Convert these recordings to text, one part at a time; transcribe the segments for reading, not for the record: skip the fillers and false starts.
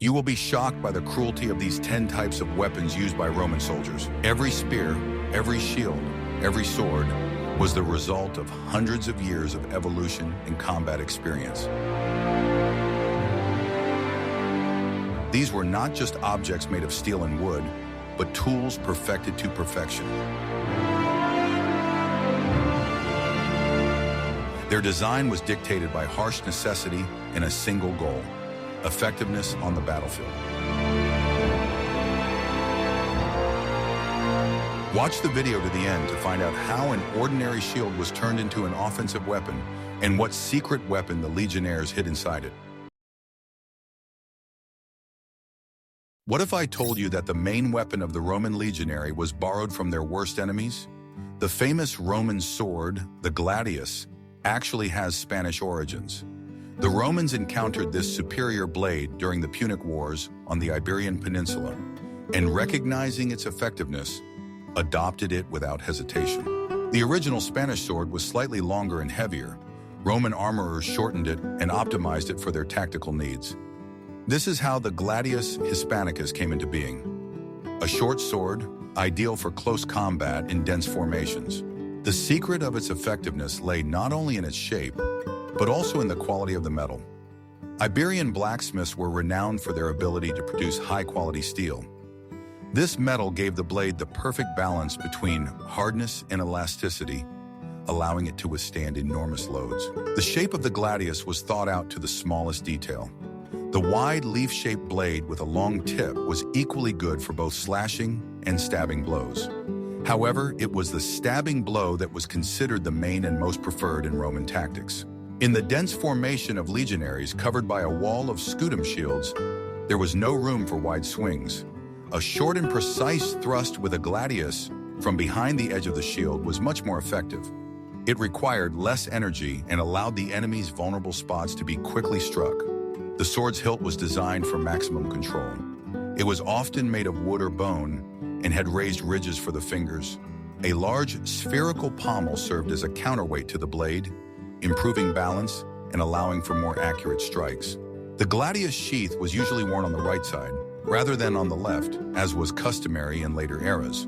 You will be shocked by the cruelty of these 10 types of weapons used by Roman soldiers. Every spear, every shield, every sword was the result of hundreds of years of evolution and combat experience. These were not just objects made of steel and wood, but tools perfected to perfection. Their design was dictated by harsh necessity and a single goal: effectiveness on the battlefield. Watch the video to the end to find out how an ordinary shield was turned into an offensive weapon and what secret weapon the legionnaires hid inside it. What if I told you that the main weapon of the Roman legionary was borrowed from their worst enemies? The famous Roman sword, the gladius, actually has Spanish origins. The Romans encountered this superior blade during the Punic Wars on the Iberian Peninsula, and recognizing its effectiveness, adopted it without hesitation. The original Spanish sword was slightly longer and heavier. Roman armorers shortened it and optimized it for their tactical needs. This is how the gladius hispanicus came into being. A short sword, ideal for close combat in dense formations. The secret of its effectiveness lay not only in its shape, but also in the quality of the metal. Iberian blacksmiths were renowned for their ability to produce high-quality steel. This metal gave the blade the perfect balance between hardness and elasticity, allowing it to withstand enormous loads. The shape of the gladius was thought out to the smallest detail. The wide leaf-shaped blade with a long tip was equally good for both slashing and stabbing blows. However, it was the stabbing blow that was considered the main and most preferred in Roman tactics. In the dense formation of legionaries covered by a wall of scutum shields, there was no room for wide swings. A short and precise thrust with a gladius from behind the edge of the shield was much more effective. It required less energy and allowed the enemy's vulnerable spots to be quickly struck. The sword's hilt was designed for maximum control. It was often made of wood or bone and had raised ridges for the fingers. A large spherical pommel served as a counterweight to the blade, improving balance and allowing for more accurate strikes. The gladius sheath was usually worn on the right side, rather than on the left, as was customary in later eras.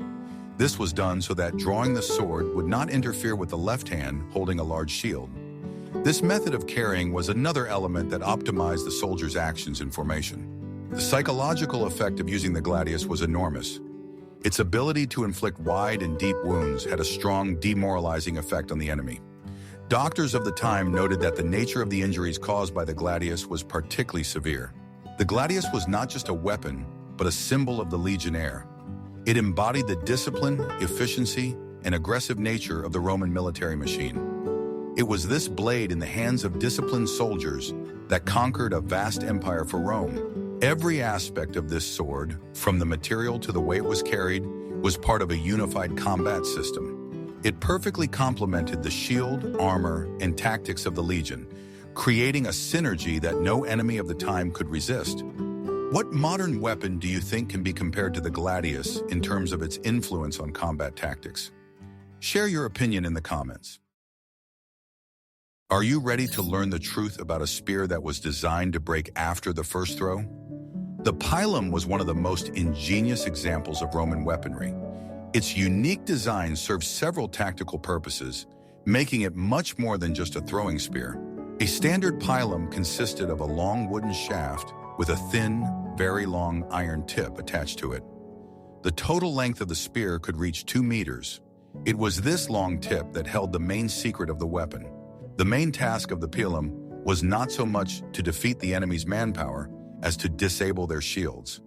This was done so that drawing the sword would not interfere with the left hand holding a large shield. This method of carrying was another element that optimized the soldier's actions in formation. The psychological effect of using the gladius was enormous. Its ability to inflict wide and deep wounds had a strong demoralizing effect on the enemy. Doctors of the time noted that the nature of the injuries caused by the gladius was particularly severe. The gladius was not just a weapon, but a symbol of the legionnaire. It embodied the discipline, efficiency, and aggressive nature of the Roman military machine. It was this blade in the hands of disciplined soldiers that conquered a vast empire for Rome. Every aspect of this sword, from the material to the way it was carried, was part of a unified combat system. It perfectly complemented the shield, armor, and tactics of the legion, creating a synergy that no enemy of the time could resist. What modern weapon do you think can be compared to the gladius in terms of its influence on combat tactics? Share your opinion in the comments. Are you ready to learn the truth about a spear that was designed to break after the first throw? The pilum was one of the most ingenious examples of Roman weaponry. Its unique design served several tactical purposes, making it much more than just a throwing spear. A standard pilum consisted of a long wooden shaft with a thin, very long iron tip attached to it. The total length of the spear could reach 2 meters. It was this long tip that held the main secret of the weapon. The main task of the pilum was not so much to defeat the enemy's manpower as to disable their shields.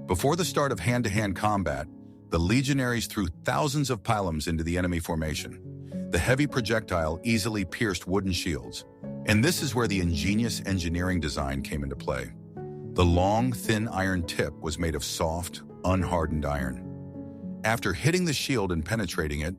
Before the start of hand-to-hand combat, the legionaries threw thousands of pilums into the enemy formation. The heavy projectile easily pierced wooden shields, and this is where the ingenious engineering design came into play. The long, thin iron tip was made of soft, unhardened iron. After hitting the shield and penetrating it,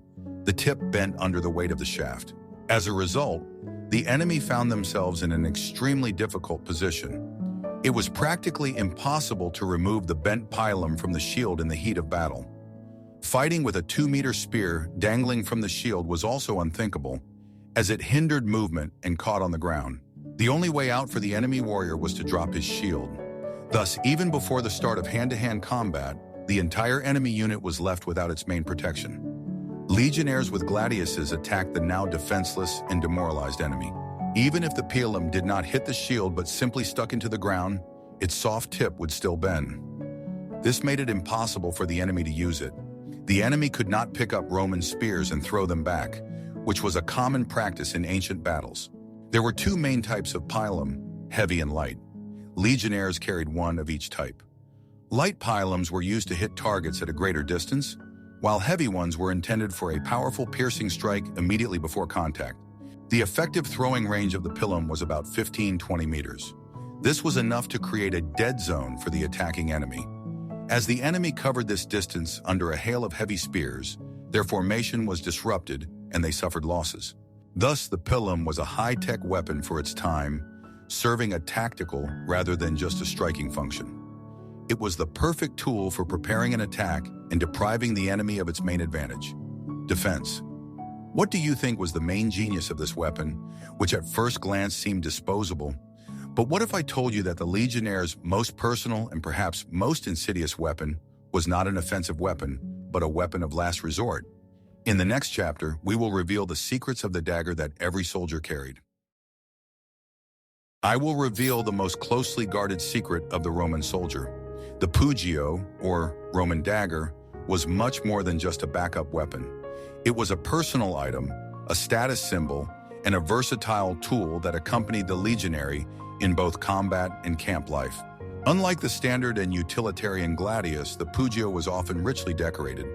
the tip bent under the weight of the shaft. As a result, the enemy found themselves in an extremely difficult position. It was practically impossible to remove the bent pilum from the shield in the heat of battle. Fighting with a 2-meter spear dangling from the shield was also unthinkable, as it hindered movement and caught on the ground. The only way out for the enemy warrior was to drop his shield. Thus, even before the start of hand-to-hand combat, the entire enemy unit was left without its main protection. Legionnaires with gladiuses attacked the now defenseless and demoralized enemy. Even if the pilum did not hit the shield but simply stuck into the ground, its soft tip would still bend. This made it impossible for the enemy to use it. The enemy could not pick up Roman spears and throw them back, which was a common practice in ancient battles. There were two main types of pilum, heavy and light. Legionnaires carried one of each type. Light pilums were used to hit targets at a greater distance, while heavy ones were intended for a powerful piercing strike immediately before contact. The effective throwing range of the pilum was about 15-20 meters. This was enough to create a dead zone for the attacking enemy. As the enemy covered this distance under a hail of heavy spears, their formation was disrupted and they suffered losses. Thus, the pilum was a high-tech weapon for its time, serving a tactical rather than just a striking function. It was the perfect tool for preparing an attack and depriving the enemy of its main advantage, defense. What do you think was the main genius of this weapon, which at first glance seemed disposable? But what if I told you that the Legionnaire's most personal and perhaps most insidious weapon was not an offensive weapon, but a weapon of last resort? In the next chapter, we will reveal the secrets of the dagger that every soldier carried. I will reveal the most closely guarded secret of the Roman soldier. The pugio, or Roman dagger, was much more than just a backup weapon. It was a personal item, a status symbol, and a versatile tool that accompanied the legionary in both combat and camp life. Unlike the standard and utilitarian gladius, the pugio was often richly decorated.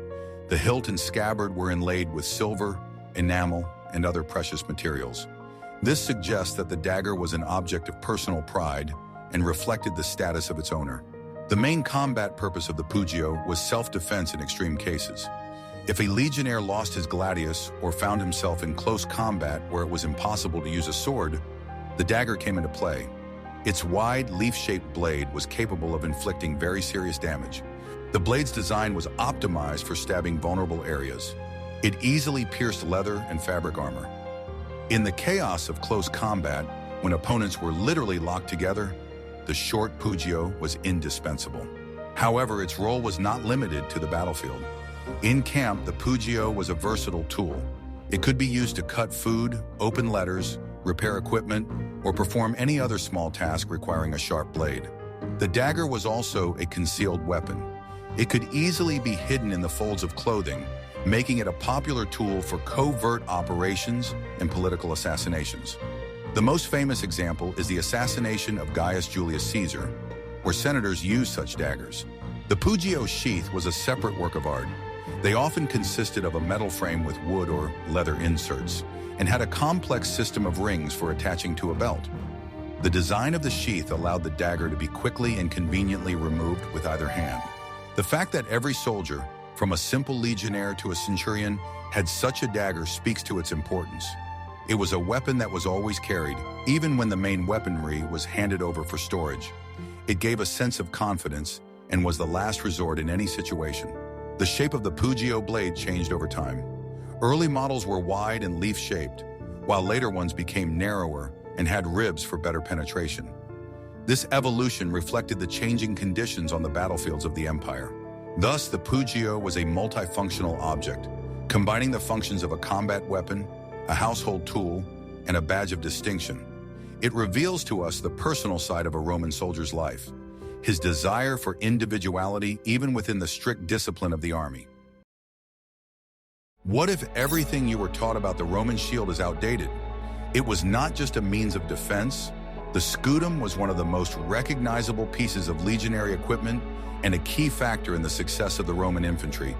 The hilt and scabbard were inlaid with silver, enamel, and other precious materials. This suggests that the dagger was an object of personal pride and reflected the status of its owner. The main combat purpose of the pugio was self-defense in extreme cases. If a legionnaire lost his gladius or found himself in close combat where it was impossible to use a sword, the dagger came into play. Its wide, leaf-shaped blade was capable of inflicting very serious damage. The blade's design was optimized for stabbing vulnerable areas. It easily pierced leather and fabric armor. In the chaos of close combat, when opponents were literally locked together, the short pugio was indispensable. However, its role was not limited to the battlefield. In camp, the pugio was a versatile tool. It could be used to cut food, open letters, repair equipment, or perform any other small task requiring a sharp blade. The dagger was also a concealed weapon. It could easily be hidden in the folds of clothing, making it a popular tool for covert operations and political assassinations. The most famous example is the assassination of Gaius Julius Caesar, where senators used such daggers. The pugio sheath was a separate work of art. They often consisted of a metal frame with wood or leather inserts, and had a complex system of rings for attaching to a belt. The design of the sheath allowed the dagger to be quickly and conveniently removed with either hand. The fact that every soldier, from a simple legionnaire to a centurion, had such a dagger speaks to its importance. It was a weapon that was always carried, even when the main weaponry was handed over for storage. It gave a sense of confidence and was the last resort in any situation. The shape of the pugio blade changed over time. Early models were wide and leaf-shaped, while later ones became narrower and had ribs for better penetration. This evolution reflected the changing conditions on the battlefields of the empire. Thus, the pugio was a multifunctional object, combining the functions of a combat weapon, a household tool, and a badge of distinction. It reveals to us the personal side of a Roman soldier's life, his desire for individuality even within the strict discipline of the army. What if everything you were taught about the Roman shield is outdated? It was not just a means of defense. The scutum was one of the most recognizable pieces of legionary equipment and a key factor in the success of the Roman infantry,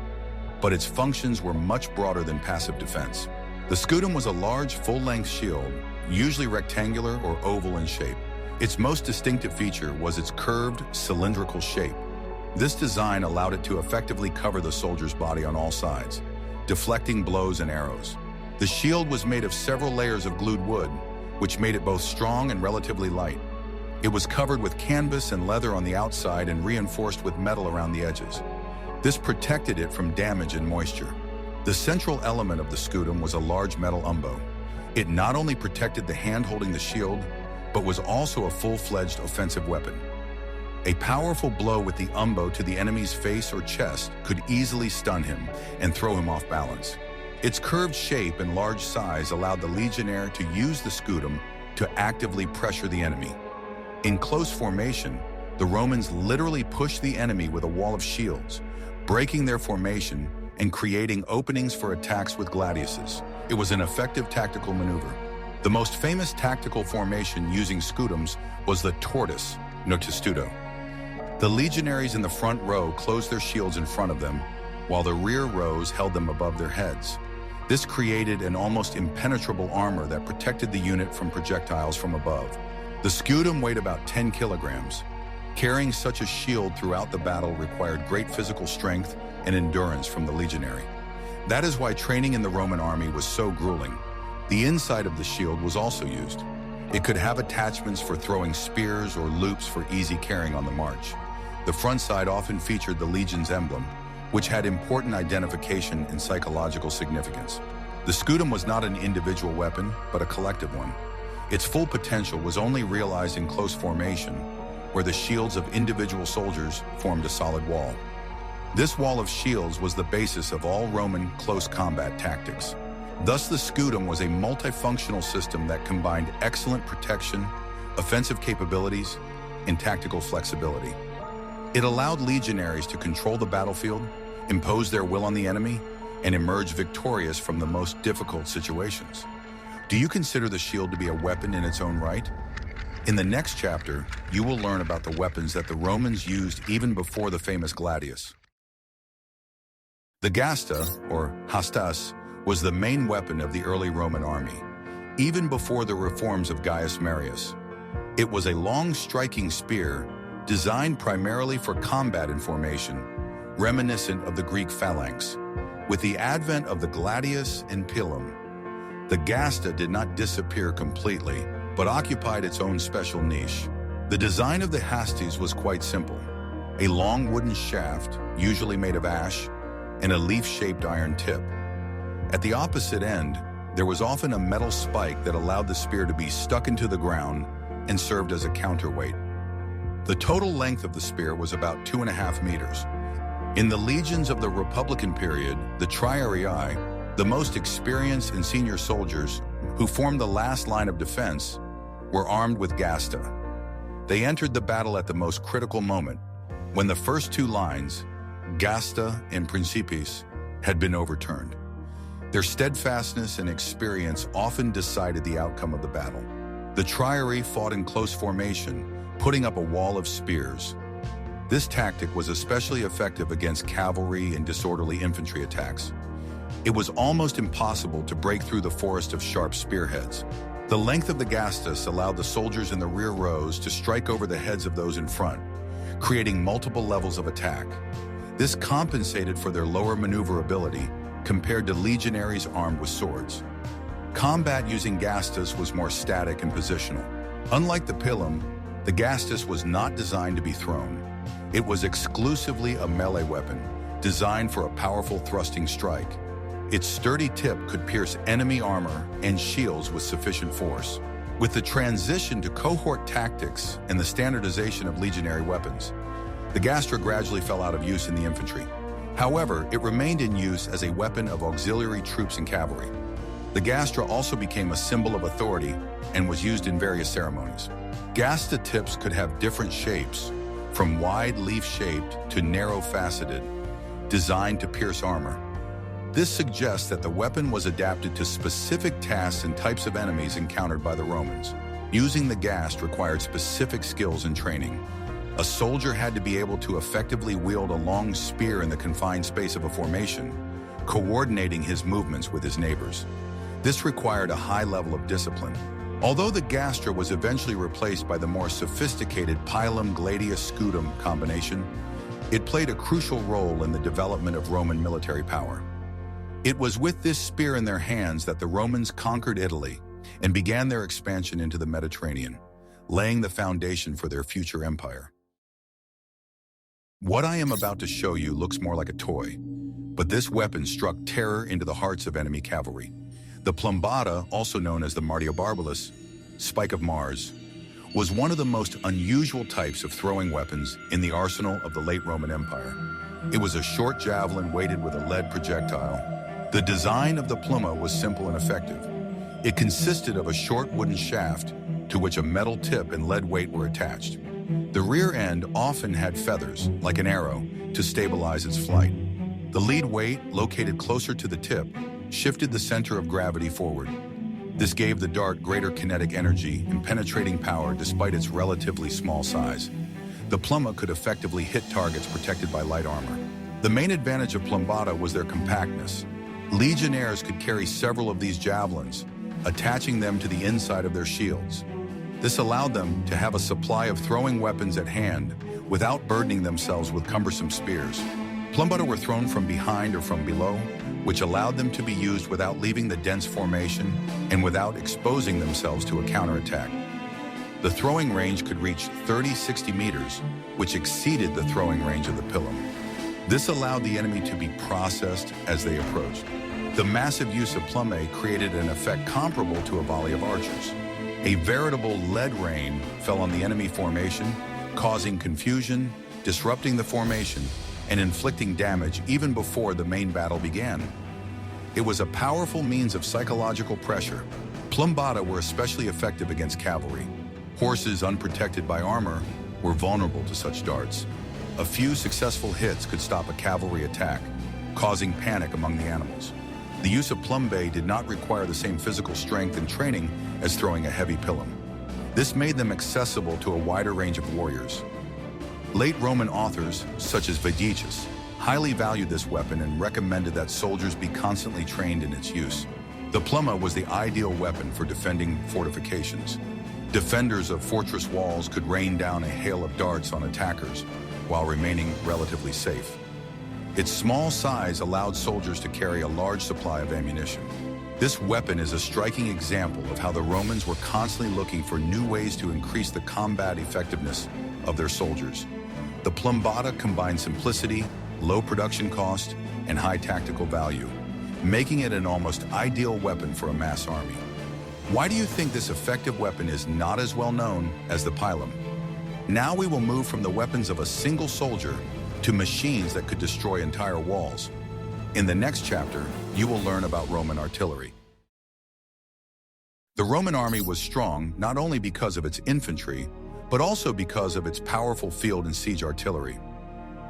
but its functions were much broader than passive defense. The scutum was a large, full-length shield, usually rectangular or oval in shape. Its most distinctive feature was its curved, cylindrical shape. This design allowed it to effectively cover the soldier's body on all sides, deflecting blows and arrows. The shield was made of several layers of glued wood, which made it both strong and relatively light. It was covered with canvas and leather on the outside and reinforced with metal around the edges. This protected it from damage and moisture. The central element of the scutum was a large metal umbo. It not only protected the hand holding the shield, but was also a full-fledged offensive weapon. A powerful blow with the umbo to the enemy's face or chest could easily stun him and throw him off balance. Its curved shape and large size allowed the legionnaire to use the scutum to actively pressure the enemy. In close formation, the Romans literally pushed the enemy with a wall of shields, breaking their formation and creating openings for attacks with gladiuses. It was an effective tactical maneuver. The most famous tactical formation using scutums was the tortoise, no testudo. The legionaries in the front row closed their shields in front of them, while the rear rows held them above their heads. This created an almost impenetrable armor that protected the unit from projectiles from above. The scutum weighed about 10 kilograms. Carrying such a shield throughout the battle required great physical strength and endurance from the legionary. That is why training in the Roman army was so grueling. The inside of the shield was also used. It could have attachments for throwing spears or loops for easy carrying on the march. The front side often featured the legion's emblem, which had important identification and psychological significance. The scutum was not an individual weapon, but a collective one. Its full potential was only realized in close formation, where the shields of individual soldiers formed a solid wall. This wall of shields was the basis of all Roman close combat tactics. Thus, the scutum was a multifunctional system that combined excellent protection, offensive capabilities, and tactical flexibility. It allowed legionaries to control the battlefield, impose their will on the enemy, and emerge victorious from the most difficult situations. Do you consider the shield to be a weapon in its own right? In the next chapter, you will learn about the weapons that the Romans used even before the famous gladius. The gasta, or hastas, was the main weapon of the early Roman army, even before the reforms of Gaius Marius. It was a long striking spear designed primarily for combat in formation, reminiscent of the Greek phalanx. With the advent of the gladius and pilum, the gasta did not disappear completely, but occupied its own special niche. The design of the hastes was quite simple: a long wooden shaft, usually made of ash, and a leaf-shaped iron tip. At the opposite end, there was often a metal spike that allowed the spear to be stuck into the ground and served as a counterweight. The total length of the spear was about 2.5 meters. In the legions of the Republican period, the triarii, the most experienced and senior soldiers who formed the last line of defense, were armed with gasta. They entered the battle at the most critical moment, when the first two lines, gasta and principis, had been overturned. Their steadfastness and experience often decided the outcome of the battle. The triarii fought in close formation, putting up a wall of spears. This tactic was especially effective against cavalry and disorderly infantry attacks. It was almost impossible to break through the forest of sharp spearheads. The length of the gastus allowed the soldiers in the rear rows to strike over the heads of those in front, creating multiple levels of attack. This compensated for their lower maneuverability compared to legionaries armed with swords. Combat using gastus was more static and positional. Unlike the pilum, the gastus was not designed to be thrown. It was exclusively a melee weapon, designed for a powerful thrusting strike. Its sturdy tip could pierce enemy armor and shields with sufficient force. With the transition to cohort tactics and the standardization of legionary weapons, the gastra gradually fell out of use in the infantry. However, it remained in use as a weapon of auxiliary troops and cavalry. The gastra also became a symbol of authority and was used in various ceremonies. Gasta tips could have different shapes, from wide leaf-shaped to narrow-faceted, designed to pierce armor. This suggests that the weapon was adapted to specific tasks and types of enemies encountered by the Romans. Using the gast required specific skills and training. A soldier had to be able to effectively wield a long spear in the confined space of a formation, coordinating his movements with his neighbors. This required a high level of discipline. Although the gastra was eventually replaced by the more sophisticated pilum gladius scutum combination, it played a crucial role in the development of Roman military power. It was with this spear in their hands that the Romans conquered Italy and began their expansion into the Mediterranean, laying the foundation for their future empire. What I am about to show you looks more like a toy, but this weapon struck terror into the hearts of enemy cavalry. The plumbata, also known as the martiobarbalus, spike of Mars, was one of the most unusual types of throwing weapons in the arsenal of the late Roman Empire. It was a short javelin weighted with a lead projectile. The design of the pluma was simple and effective. It consisted of a short wooden shaft to which a metal tip and lead weight were attached. The rear end often had feathers, like an arrow, to stabilize its flight. The lead weight, located closer to the tip, shifted the center of gravity forward. This gave the dart greater kinetic energy and penetrating power despite its relatively small size. The pluma could effectively hit targets protected by light armor. The main advantage of plumbata was their compactness. Legionnaires could carry several of these javelins, attaching them to the inside of their shields. This allowed them to have a supply of throwing weapons at hand without burdening themselves with cumbersome spears. Plumbata were thrown from behind or from below, which allowed them to be used without leaving the dense formation and without exposing themselves to a counterattack. The throwing range could reach 30-60 meters, which exceeded the throwing range of the pilum. This allowed the enemy to be processed as they approached. The massive use of plumae created an effect comparable to a volley of archers. A veritable lead rain fell on the enemy formation, causing confusion, disrupting the formation, and inflicting damage even before the main battle began. It was a powerful means of psychological pressure. Plumbata were especially effective against cavalry. Horses unprotected by armor were vulnerable to such darts. A few successful hits could stop a cavalry attack, causing panic among the animals. The use of plumae did not require the same physical strength and training as throwing a heavy pilum. This made them accessible to a wider range of warriors. Late Roman authors, such as Vedichus, highly valued this weapon and recommended that soldiers be constantly trained in its use. The pluma was the ideal weapon for defending fortifications. Defenders of fortress walls could rain down a hail of darts on attackers while remaining relatively safe. Its small size allowed soldiers to carry a large supply of ammunition. This weapon is a striking example of how the Romans were constantly looking for new ways to increase the combat effectiveness of their soldiers. The plumbata combined simplicity, low production cost, and high tactical value, making it an almost ideal weapon for a mass army. Why do you think this effective weapon is not as well known as the pilum? Now we will move from the weapons of a single soldier to machines that could destroy entire walls. In the next chapter, you will learn about Roman artillery. The Roman army was strong not only because of its infantry, but also because of its powerful field and siege artillery.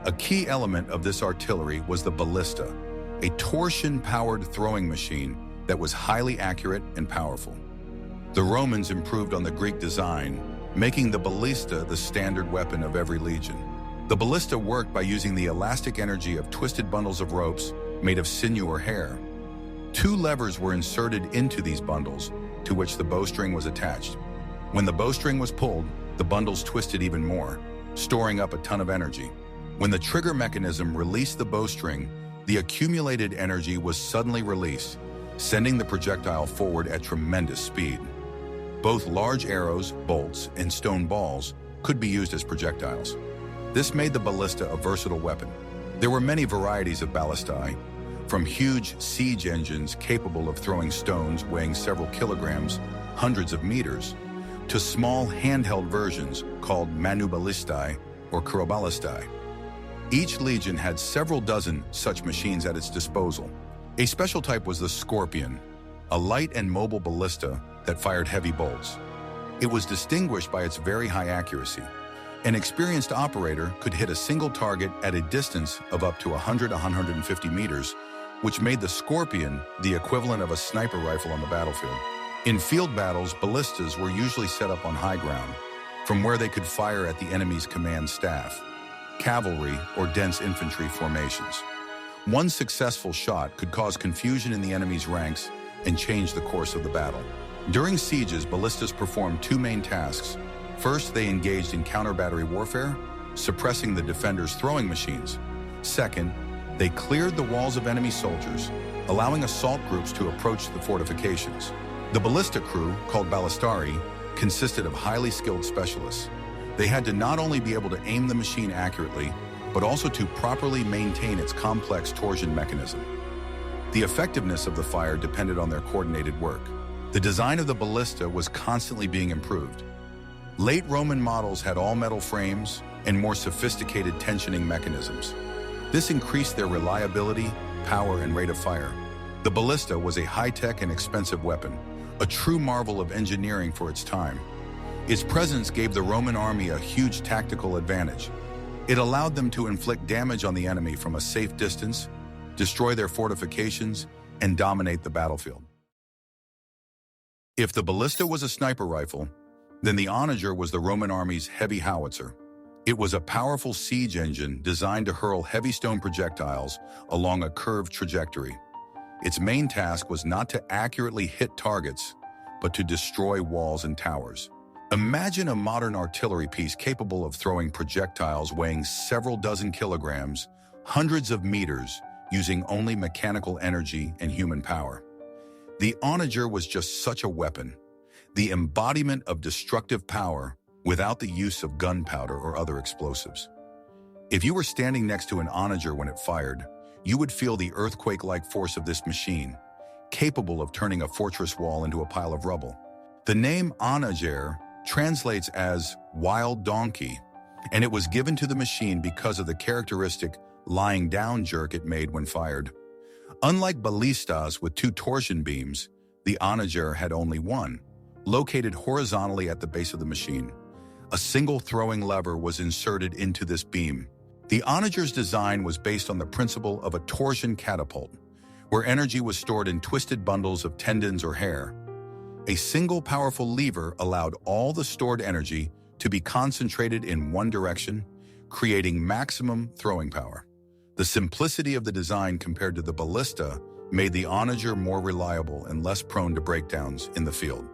A key element of this artillery was the ballista, a torsion-powered throwing machine that was highly accurate and powerful. The Romans improved on the Greek design, making the ballista the standard weapon of every legion. The ballista worked by using the elastic energy of twisted bundles of ropes made of sinew or hair. Two levers were inserted into these bundles, to which the bowstring was attached. When the bowstring was pulled, the bundles twisted even more, storing up a ton of energy. When the trigger mechanism released the bowstring, the accumulated energy was suddenly released, sending the projectile forward at tremendous speed. Both large arrows, bolts, and stone balls could be used as projectiles. This made the ballista a versatile weapon. There were many varieties of ballistae, from huge siege engines capable of throwing stones weighing several kilograms, hundreds of meters, to small handheld versions called manuballistae or curoballistae. Each legion had several dozen such machines at its disposal. A special type was the scorpion, a light and mobile ballista that fired heavy bolts. It was distinguished by its very high accuracy. An experienced operator could hit a single target at a distance of up to 100-150 meters, which made the scorpion the equivalent of a sniper rifle on the battlefield. In field battles, ballistas were usually set up on high ground, from where they could fire at the enemy's command staff, cavalry, or dense infantry formations. One successful shot could cause confusion in the enemy's ranks and change the course of the battle. During sieges, ballistas performed two main tasks. First, they engaged in counter-battery warfare, suppressing the defenders' throwing machines. Second, they cleared the walls of enemy soldiers, allowing assault groups to approach the fortifications. The ballista crew, called ballistari, consisted of highly skilled specialists. They had to not only be able to aim the machine accurately, but also to properly maintain its complex torsion mechanism. The effectiveness of the fire depended on their coordinated work. The design of the ballista was constantly being improved. Late Roman models had all-metal frames and more sophisticated tensioning mechanisms. This increased their reliability, power, and rate of fire. The ballista was a high-tech and expensive weapon, a true marvel of engineering for its time. Its presence gave the Roman army a huge tactical advantage. It allowed them to inflict damage on the enemy from a safe distance, destroy their fortifications, and dominate the battlefield. If the ballista was a sniper rifle, then the onager was the Roman army's heavy howitzer. It was a powerful siege engine designed to hurl heavy stone projectiles along a curved trajectory. Its main task was not to accurately hit targets, but to destroy walls and towers. Imagine a modern artillery piece capable of throwing projectiles weighing several dozen kilograms, hundreds of meters, using only mechanical energy and human power. The onager was just such a weapon, the embodiment of destructive power without the use of gunpowder or other explosives. If you were standing next to an onager when it fired, you would feel the earthquake-like force of this machine, capable of turning a fortress wall into a pile of rubble. The name onager translates as wild donkey, and it was given to the machine because of the characteristic lying down jerk it made when fired. Unlike ballistas with two torsion beams, the onager had only one, located horizontally at the base of the machine. A single throwing lever was inserted into this beam. The onager's design was based on the principle of a torsion catapult, where energy was stored in twisted bundles of tendons or hair. A single powerful lever allowed all the stored energy to be concentrated in one direction, creating maximum throwing power. The simplicity of the design compared to the ballista made the onager more reliable and less prone to breakdowns in the field.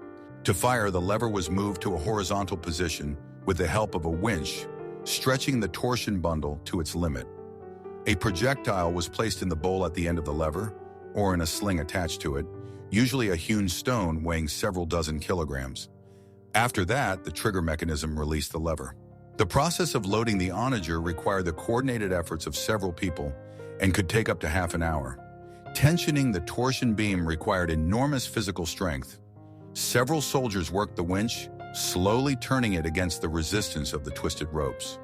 To fire, the lever was moved to a horizontal position with the help of a winch, stretching the torsion bundle to its limit. A projectile was placed in the bowl at the end of the lever, or in a sling attached to it, usually a hewn stone weighing several dozen kilograms. After that, the trigger mechanism released the lever. The process of loading the onager required the coordinated efforts of several people and could take up to half an hour. Tensioning the torsion beam required enormous physical strength. Several soldiers worked the winch, slowly turning it against the resistance of the twisted ropes.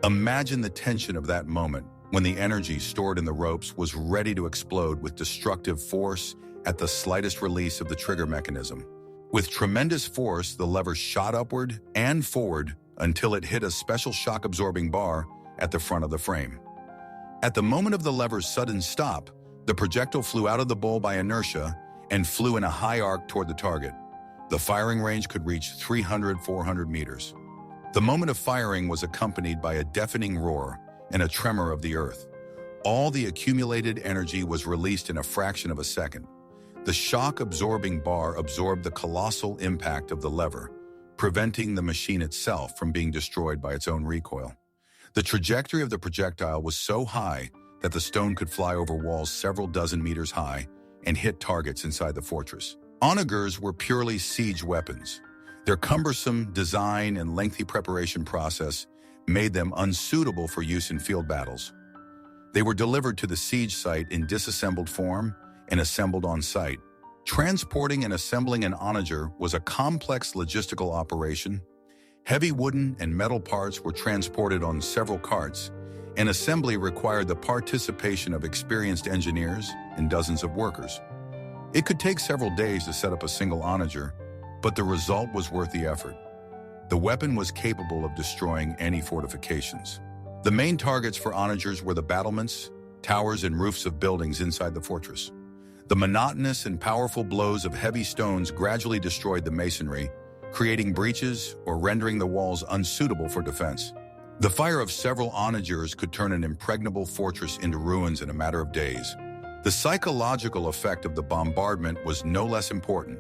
Imagine the tension of that moment when the energy stored in the ropes was ready to explode with destructive force at the slightest release of the trigger mechanism. With tremendous force, the lever shot upward and forward until it hit a special shock-absorbing bar at the front of the frame. At the moment of the lever's sudden stop, the projectile flew out of the bowl by inertia and flew in a high arc toward the target. The firing range could reach 300-400 meters. The moment of firing was accompanied by a deafening roar and a tremor of the earth. All the accumulated energy was released in a fraction of a second. The shock-absorbing bar absorbed the colossal impact of the lever, preventing the machine itself from being destroyed by its own recoil. The trajectory of the projectile was so high that the stone could fly over walls several dozen meters high and hit targets inside the fortress. Onagers were purely siege weapons. Their cumbersome design and lengthy preparation process made them unsuitable for use in field battles. They were delivered to the siege site in disassembled form and assembled on site. Transporting and assembling an onager was a complex logistical operation. Heavy wooden and metal parts were transported on several carts, and assembly required the participation of experienced engineers and dozens of workers. It could take several days to set up a single onager, but the result was worth the effort. The weapon was capable of destroying any fortifications. The main targets for onagers were the battlements, towers, and roofs of buildings inside the fortress. The monotonous and powerful blows of heavy stones gradually destroyed the masonry, creating breaches or rendering the walls unsuitable for defense. The fire of several onagers could turn an impregnable fortress into ruins in a matter of days. The psychological effect of the bombardment was no less important.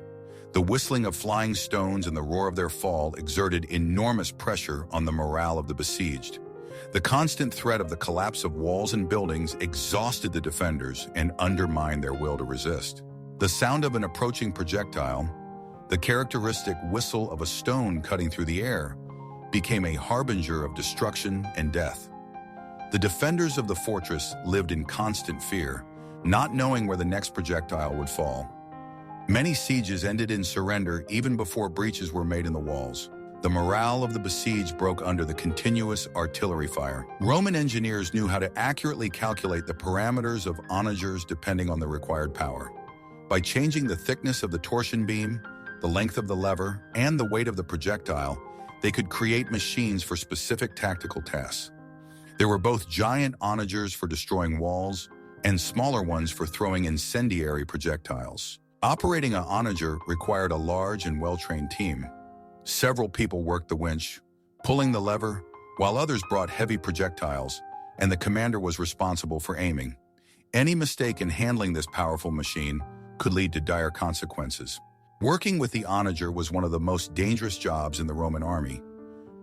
The whistling of flying stones and the roar of their fall exerted enormous pressure on the morale of the besieged. The constant threat of the collapse of walls and buildings exhausted the defenders and undermined their will to resist. The sound of an approaching projectile, the characteristic whistle of a stone cutting through the air, became a harbinger of destruction and death. The defenders of the fortress lived in constant fear, not knowing where the next projectile would fall. Many sieges ended in surrender even before breaches were made in the walls. The morale of the besieged broke under the continuous artillery fire. Roman engineers knew how to accurately calculate the parameters of onagers depending on the required power. By changing the thickness of the torsion beam, the length of the lever, and the weight of the projectile, they could create machines for specific tactical tasks. There were both giant onagers for destroying walls and smaller ones for throwing incendiary projectiles. Operating an onager required a large and well-trained team. Several people worked the winch, pulling the lever, while others brought heavy projectiles, and the commander was responsible for aiming. Any mistake in handling this powerful machine could lead to dire consequences. Working with the onager was one of the most dangerous jobs in the Roman army.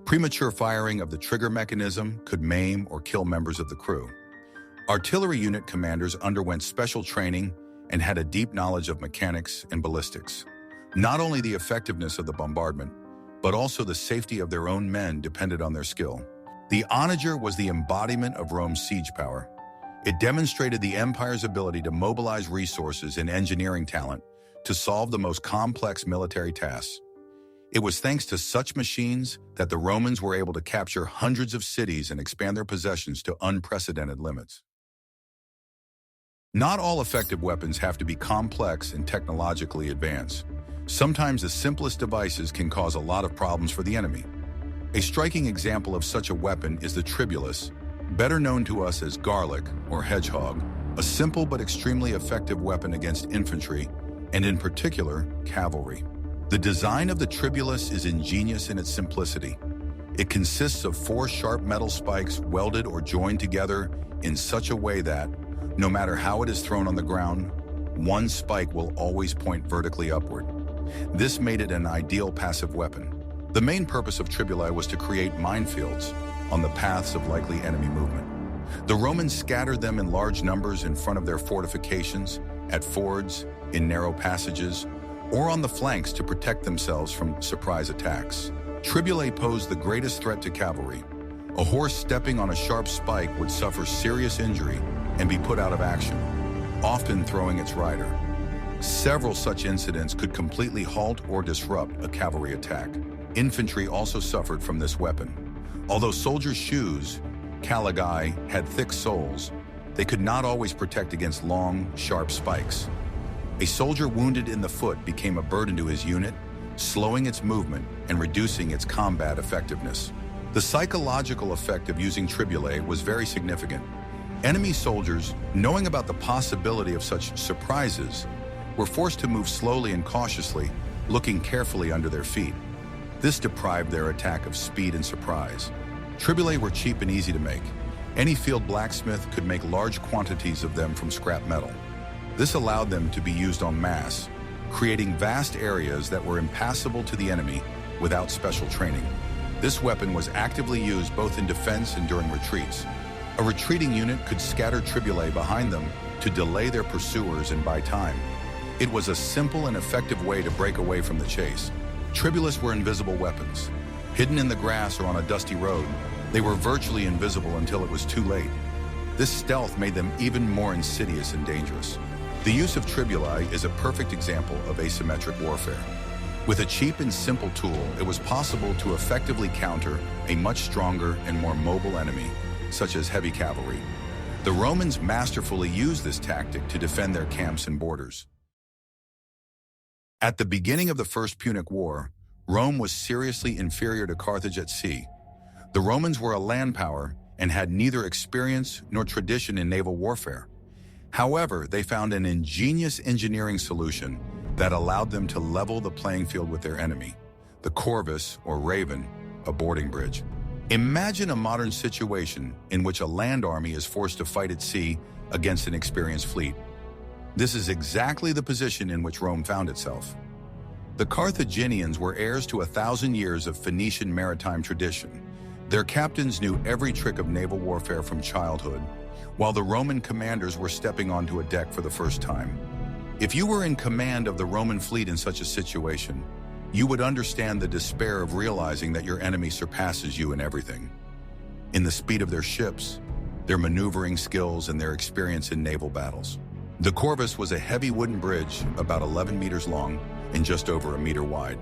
Premature firing of the trigger mechanism could maim or kill members of the crew. Artillery unit commanders underwent special training and had a deep knowledge of mechanics and ballistics. Not only the effectiveness of the bombardment, but also the safety of their own men depended on their skill. The onager was the embodiment of Rome's siege power. It demonstrated the empire's ability to mobilize resources and engineering talent to solve the most complex military tasks. It was thanks to such machines that the Romans were able to capture hundreds of cities and expand their possessions to unprecedented limits. Not all effective weapons have to be complex and technologically advanced. Sometimes the simplest devices can cause a lot of problems for the enemy. A striking example of such a weapon is the tribulus, better known to us as garlic or hedgehog, a simple but extremely effective weapon against infantry, and in particular, cavalry. The design of the tribulus is ingenious in its simplicity. It consists of 4 sharp metal spikes welded or joined together in such a way that, no matter how it is thrown on the ground, one spike will always point vertically upward. This made it an ideal passive weapon. The main purpose of tribuli was to create minefields on the paths of likely enemy movement. The Romans scattered them in large numbers in front of their fortifications, at fords, in narrow passages, or on the flanks to protect themselves from surprise attacks. Tribulae posed the greatest threat to cavalry. A horse stepping on a sharp spike would suffer serious injury and be put out of action, often throwing its rider. Several such incidents could completely halt or disrupt a cavalry attack. Infantry also suffered from this weapon. Although soldiers' shoes, caligae, had thick soles, they could not always protect against long, sharp spikes. A soldier wounded in the foot became a burden to his unit, slowing its movement and reducing its combat effectiveness. The psychological effect of using tribulae was very significant. Enemy soldiers, knowing about the possibility of such surprises, were forced to move slowly and cautiously, looking carefully under their feet. This deprived their attack of speed and surprise. Tribulae were cheap and easy to make. Any field blacksmith could make large quantities of them from scrap metal. This allowed them to be used en masse, creating vast areas that were impassable to the enemy without special training. This weapon was actively used both in defense and during retreats. A retreating unit could scatter tribulae behind them to delay their pursuers and buy time. It was a simple and effective way to break away from the chase. Tribulus were invisible weapons. Hidden in the grass or on a dusty road, they were virtually invisible until it was too late. This stealth made them even more insidious and dangerous. The use of tribuli is a perfect example of asymmetric warfare. With a cheap and simple tool, it was possible to effectively counter a much stronger and more mobile enemy, such as heavy cavalry. The Romans masterfully used this tactic to defend their camps and borders. At the beginning of the First Punic War, Rome was seriously inferior to Carthage at sea. The Romans were a land power and had neither experience nor tradition in naval warfare. However, they found an ingenious engineering solution that allowed them to level the playing field with their enemy, the corvus, or raven, a boarding bridge. Imagine a modern situation in which a land army is forced to fight at sea against an experienced fleet. This is exactly the position in which Rome found itself. The Carthaginians were heirs to 1,000 years of Phoenician maritime tradition. Their captains knew every trick of naval warfare from childhood, while the Roman commanders were stepping onto a deck for the first time. If you were in command of the Roman fleet in such a situation, you would understand the despair of realizing that your enemy surpasses you in everything. In the speed of their ships, their maneuvering skills, and their experience in naval battles. The corvus was a heavy wooden bridge about 11 meters long and just over a meter wide.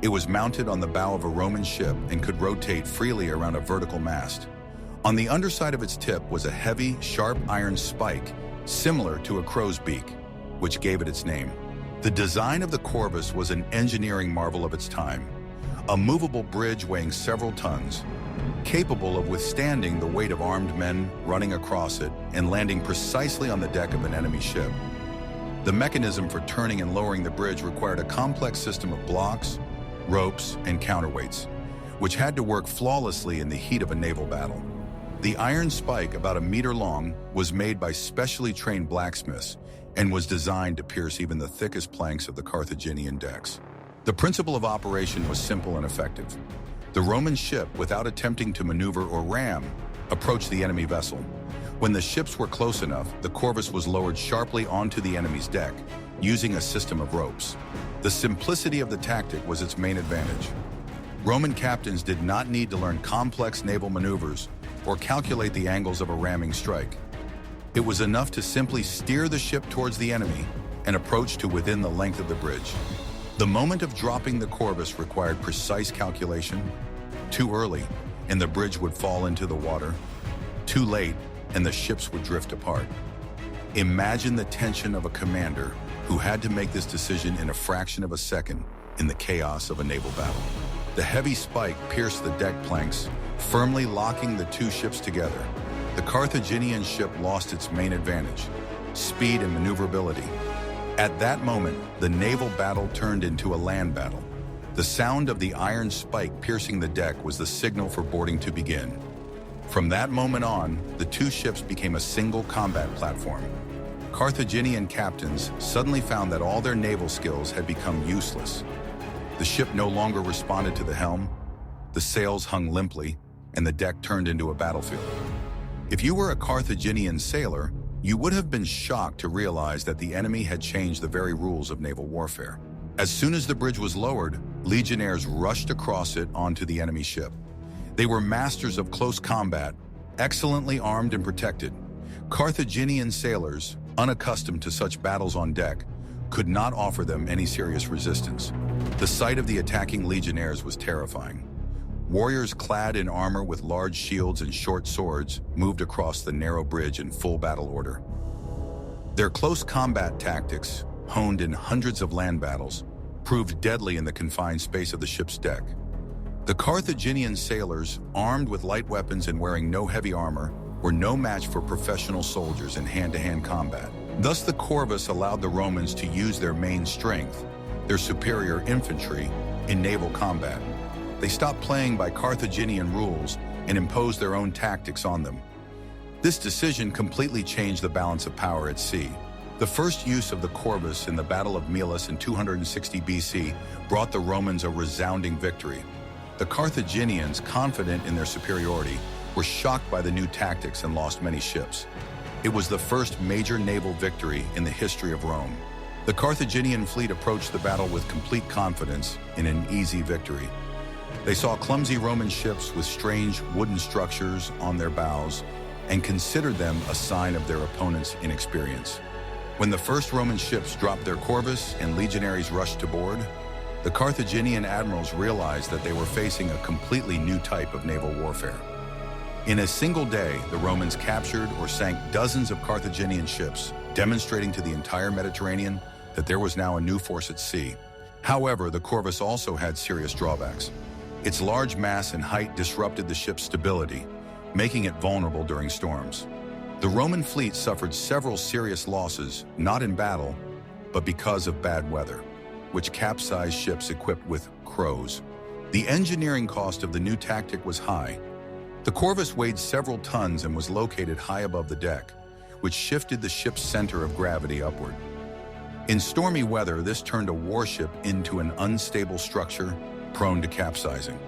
It was mounted on the bow of a Roman ship and could rotate freely around a vertical mast. On the underside of its tip was a heavy, sharp iron spike, similar to a crow's beak, which gave it its name. The design of the corvus was an engineering marvel of its time, a movable bridge weighing several tons, capable of withstanding the weight of armed men running across it and landing precisely on the deck of an enemy ship. The mechanism for turning and lowering the bridge required a complex system of blocks, ropes, and counterweights, which had to work flawlessly in the heat of a naval battle. The iron spike, about a meter long, was made by specially trained blacksmiths and was designed to pierce even the thickest planks of the Carthaginian decks. The principle of operation was simple and effective. The Roman ship, without attempting to maneuver or ram, approached the enemy vessel. When the ships were close enough, the corvus was lowered sharply onto the enemy's deck, using a system of ropes. The simplicity of the tactic was its main advantage. Roman captains did not need to learn complex naval maneuvers or calculate the angles of a ramming strike. It was enough to simply steer the ship towards the enemy and approach to within the length of the bridge. The moment of dropping the corvus required precise calculation. Too early, and the bridge would fall into the water. Too late, and the ships would drift apart. Imagine the tension of a commander who had to make this decision in a fraction of a second in the chaos of a naval battle. The heavy spike pierced the deck planks, firmly locking the two ships together. The Carthaginian ship lost its main advantage, speed and maneuverability. At that moment, the naval battle turned into a land battle. The sound of the iron spike piercing the deck was the signal for boarding to begin. From that moment on, the two ships became a single combat platform. Carthaginian captains suddenly found that all their naval skills had become useless. The ship no longer responded to the helm, the sails hung limply, and the deck turned into a battlefield. If you were a Carthaginian sailor, you would have been shocked to realize that the enemy had changed the very rules of naval warfare. As soon as the bridge was lowered, legionnaires rushed across it onto the enemy ship. They were masters of close combat, excellently armed and protected. Carthaginian sailors, unaccustomed to such battles on deck, could not offer them any serious resistance. The sight of the attacking legionnaires was terrifying. Warriors clad in armor with large shields and short swords moved across the narrow bridge in full battle order. Their close combat tactics, honed in hundreds of land battles, proved deadly in the confined space of the ship's deck. The Carthaginian sailors, armed with light weapons and wearing no heavy armor, were no match for professional soldiers in hand-to-hand combat. Thus, the corvus allowed the Romans to use their main strength, their superior infantry, in naval combat. They stopped playing by Carthaginian rules and imposed their own tactics on them. This decision completely changed the balance of power at sea. The first use of the corvus in the Battle of Melas in 260 BC brought the Romans a resounding victory. The Carthaginians, confident in their superiority, were shocked by the new tactics and lost many ships. It was the first major naval victory in the history of Rome. The Carthaginian fleet approached the battle with complete confidence in an easy victory. They saw clumsy Roman ships with strange wooden structures on their bows and considered them a sign of their opponent's inexperience. When the first Roman ships dropped their corvus and legionaries rushed to board, the Carthaginian admirals realized that they were facing a completely new type of naval warfare. In a single day, the Romans captured or sank dozens of Carthaginian ships, demonstrating to the entire Mediterranean that there was now a new force at sea. However, the corvus also had serious drawbacks. Its large mass and height disrupted the ship's stability, making it vulnerable during storms. The Roman fleet suffered several serious losses, not in battle, but because of bad weather, which capsized ships equipped with crows. The engineering cost of the new tactic was high. The corvus weighed several tons and was located high above the deck, which shifted the ship's center of gravity upward. In stormy weather, this turned a warship into an unstable structure prone to capsizing.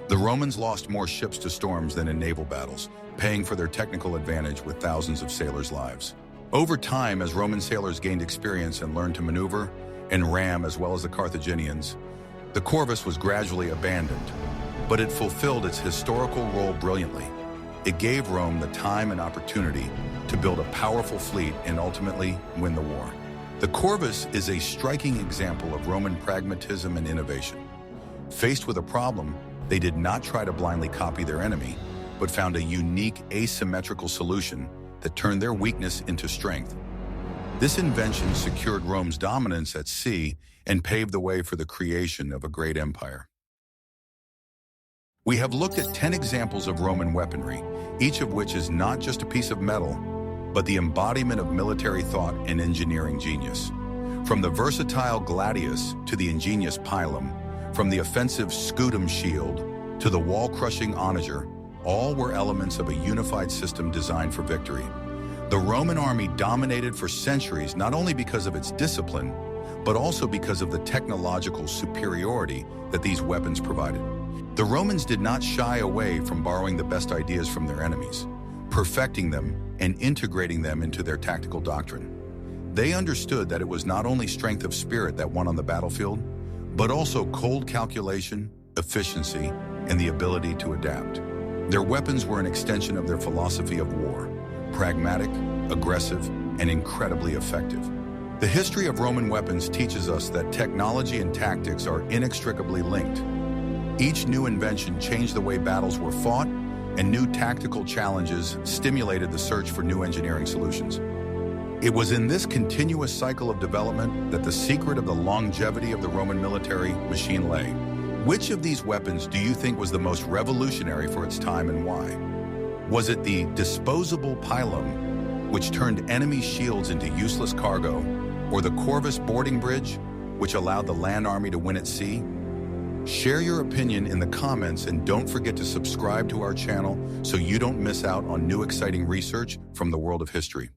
The Romans lost more ships to storms than in naval battles, paying for their technical advantage with thousands of sailors' lives. Over time, as Roman sailors gained experience and learned to maneuver and ram as well as the Carthaginians, the corvus was gradually abandoned, but it fulfilled its historical role brilliantly. It gave Rome the time and opportunity to build a powerful fleet and ultimately win the war. The corvus is a striking example of Roman pragmatism and innovation. Faced with a problem, they did not try to blindly copy their enemy, but found a unique asymmetrical solution that turned their weakness into strength. This invention secured Rome's dominance at sea and paved the way for the creation of a great empire. We have looked at 10 examples of Roman weaponry, each of which is not just a piece of metal, but the embodiment of military thought and engineering genius. From the versatile gladius to the ingenious pilum, from the offensive scutum shield to the wall-crushing onager, all were elements of a unified system designed for victory. The Roman army dominated for centuries not only because of its discipline, but also because of the technological superiority that these weapons provided. The Romans did not shy away from borrowing the best ideas from their enemies, perfecting them and integrating them into their tactical doctrine. They understood that it was not only strength of spirit that won on the battlefield, but also cold calculation, efficiency, and the ability to adapt. Their weapons were an extension of their philosophy of war, pragmatic, aggressive, and incredibly effective. The history of Roman weapons teaches us that technology and tactics are inextricably linked. Each new invention changed the way battles were fought, and new tactical challenges stimulated the search for new engineering solutions. It was in this continuous cycle of development that the secret of the longevity of the Roman military machine lay. Which of these weapons do you think was the most revolutionary for its time and why? Was it the disposable pilum, which turned enemy shields into useless cargo, or the corvus boarding bridge, which allowed the land army to win at sea? Share your opinion in the comments and don't forget to subscribe to our channel so you don't miss out on new exciting research from the world of history.